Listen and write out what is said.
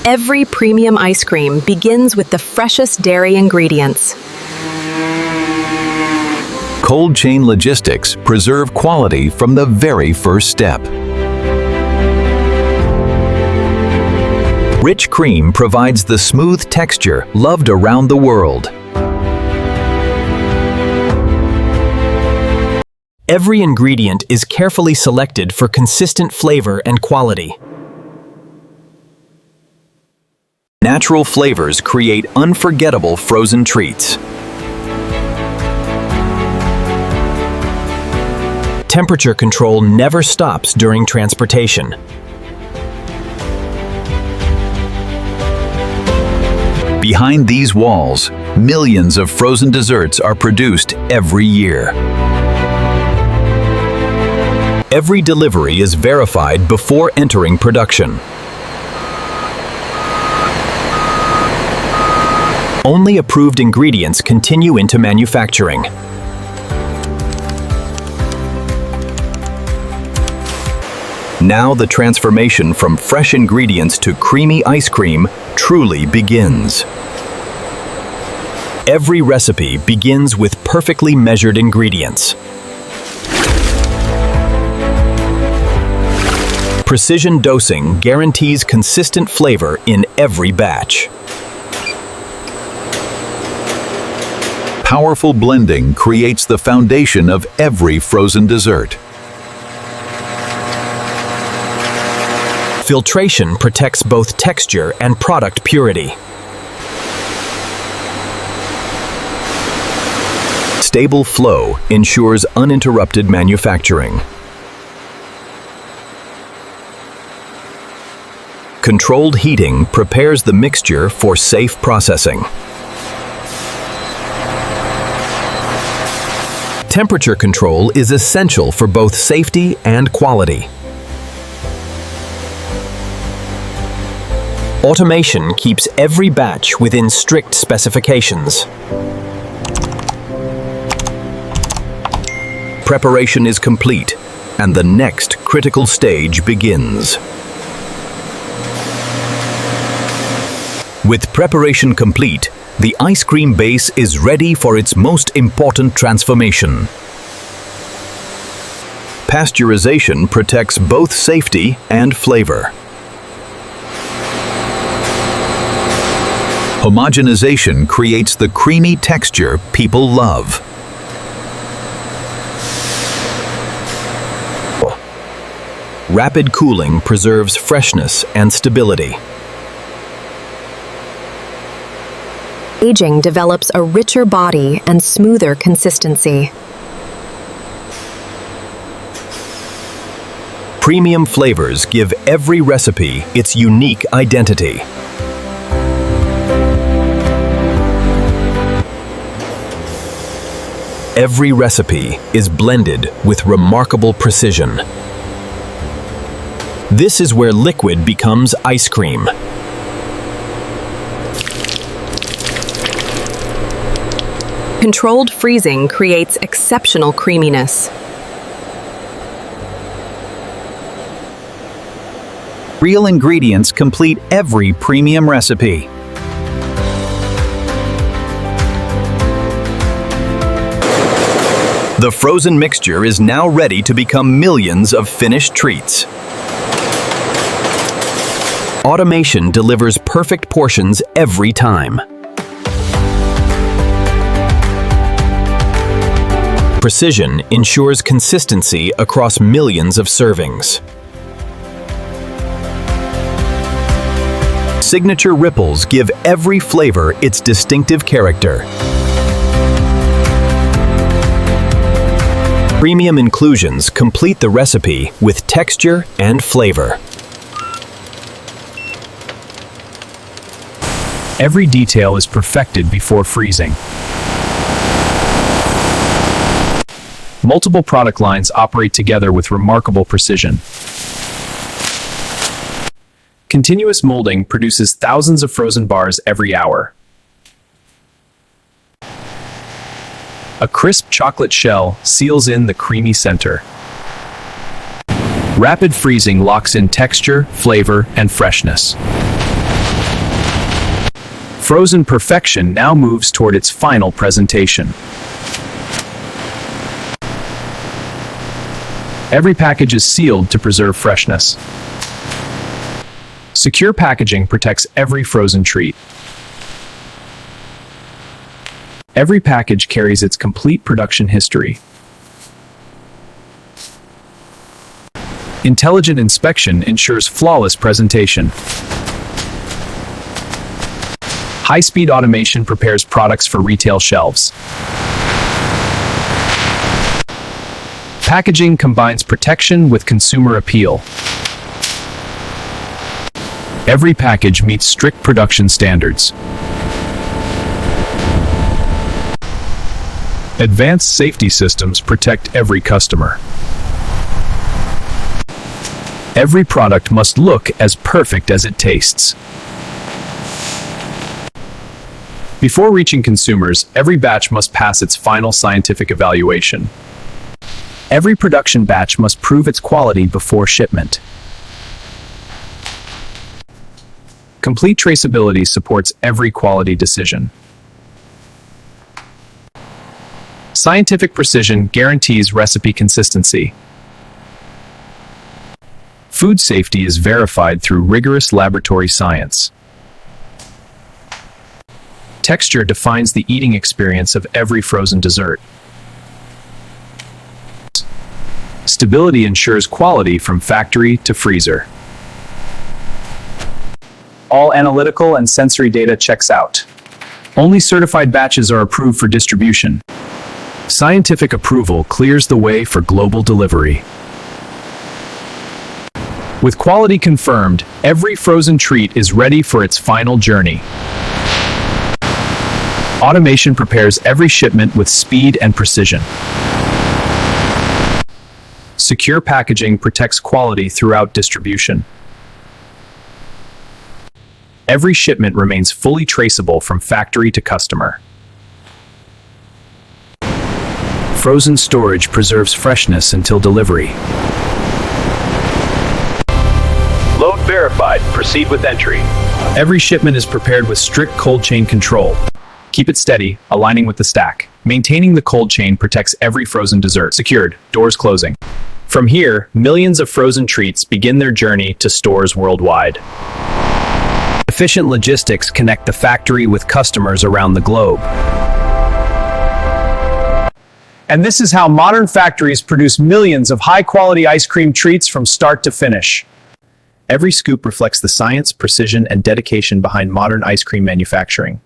Every premium ice cream begins with the freshest dairy ingredients. Cold chain logistics preserve quality from the very first step. Rich cream provides the smooth texture loved around the world. Every ingredient is carefully selected for consistent flavor and quality. Natural flavors create unforgettable frozen treats. Temperature control never stops during transportation. Behind these walls, millions of frozen desserts are produced every year. Every delivery is verified before entering production. Only approved ingredients continue into manufacturing. Now the transformation from fresh ingredients to creamy ice cream truly begins. Every recipe begins with perfectly measured ingredients. Precision dosing guarantees consistent flavor in every batch. Powerful blending creates the foundation of every frozen dessert. Filtration protects both texture and product purity. Stable flow ensures uninterrupted manufacturing. Controlled heating prepares the mixture for safe processing. Temperature control is essential for both safety and quality. Automation keeps every batch within strict specifications. Preparation is complete, and the next critical stage begins. With preparation complete, the ice cream base is ready for its most important transformation. Pasteurization protects both safety and flavor. Homogenization creates the creamy texture people love. Rapid cooling preserves freshness and stability. Aging develops a richer body and smoother consistency. Premium flavors give every recipe its unique identity. Every recipe is blended with remarkable precision. This is where liquid becomes ice cream. Controlled freezing creates exceptional creaminess. Real ingredients complete every premium recipe. The frozen mixture is now ready to become millions of finished treats. Automation delivers perfect portions every time. Precision ensures consistency across millions of servings. Signature ripples give every flavor its distinctive character. Premium inclusions complete the recipe with texture and flavor. Every detail is perfected before freezing. Multiple product lines operate together with remarkable precision. Continuous molding produces thousands of frozen bars every hour. A crisp chocolate shell seals in the creamy center. Rapid freezing locks in texture, flavor, and freshness. Frozen perfection now moves toward its final presentation. Every package is sealed to preserve freshness. Secure packaging protects every frozen treat. Every package carries its complete production history. Intelligent inspection ensures flawless presentation. High-speed automation prepares products for retail shelves. Packaging combines protection with consumer appeal. Every package meets strict production standards. Advanced safety systems protect every customer. Every product must look as perfect as it tastes. Before reaching consumers, every batch must pass its final scientific evaluation. Every production batch must prove its quality before shipment. Complete traceability supports every quality decision. Scientific precision guarantees recipe consistency. Food safety is verified through rigorous laboratory science. Texture defines the eating experience of every frozen dessert. Stability ensures quality from factory to freezer. All analytical and sensory data checks out. Only certified batches are approved for distribution. Scientific approval clears the way for global delivery. With quality confirmed, every frozen treat is ready for its final journey. Automation prepares every shipment with speed and precision. Secure packaging protects quality throughout distribution. Every shipment remains fully traceable from factory to customer. Frozen storage preserves freshness until delivery. Load verified. Proceed with entry. Every shipment is prepared with strict cold chain control. Keep it steady, aligning with the stack. Maintaining the cold chain protects every frozen dessert. Secured. Doors closing. From here, millions of frozen treats begin their journey to stores worldwide. Efficient logistics connect the factory with customers around the globe. And this is how modern factories produce millions of high-quality ice cream treats from start to finish. Every scoop reflects the science, precision, and dedication behind modern ice cream manufacturing.